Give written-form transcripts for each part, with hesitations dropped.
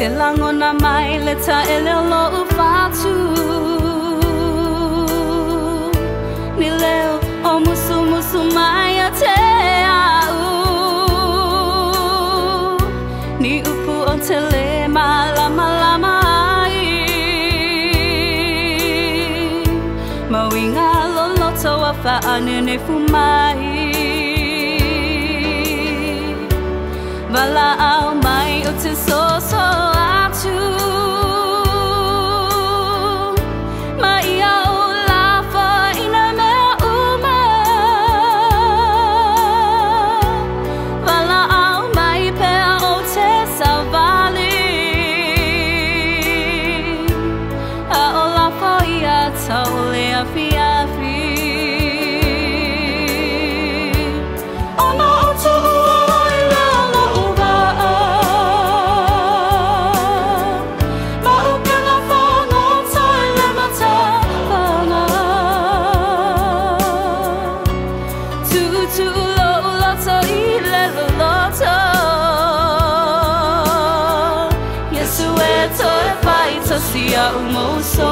te langona mai le taelelo ufatu. Ni leo o musu musu mai a te au. Ni upu o te le malama lama ai. Mawinga loloto a whaanene fumai. Wala au mai o te soso atu. Ma ia o lafa ina mea uma. Wala au mai pea o te savali. A o lafa ia tau le afi afi. Ona o tu sia umoso.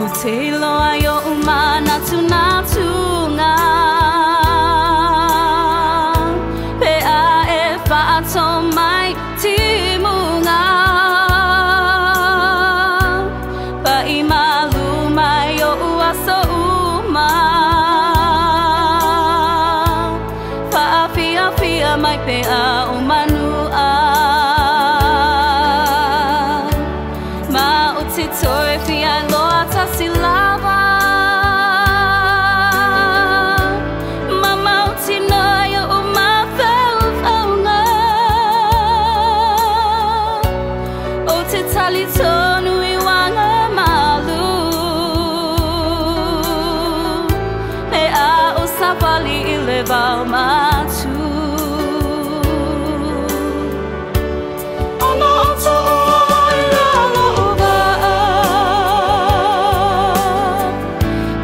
Utelo ayo umana tunatunga. Mai timunga pa imalu mai o uaso uma pa afia fia mai pe a o manua ma o te toi fia loa tasilava tonu I wanga malu me a o savali I le wau matu. Ona o tu I le alofa-aga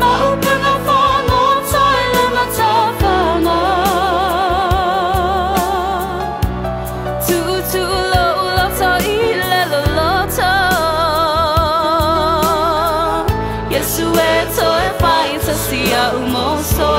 ma upena whano tai le matawhanga tutu lo loto I le loloto. Yesu e toe whai ta sia umoso.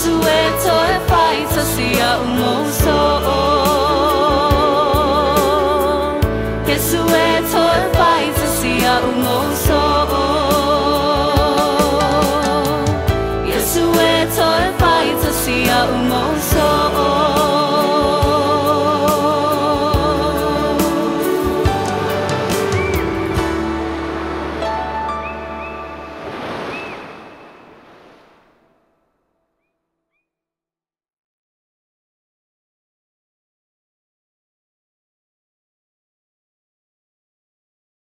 Sue to e fai to sia un moso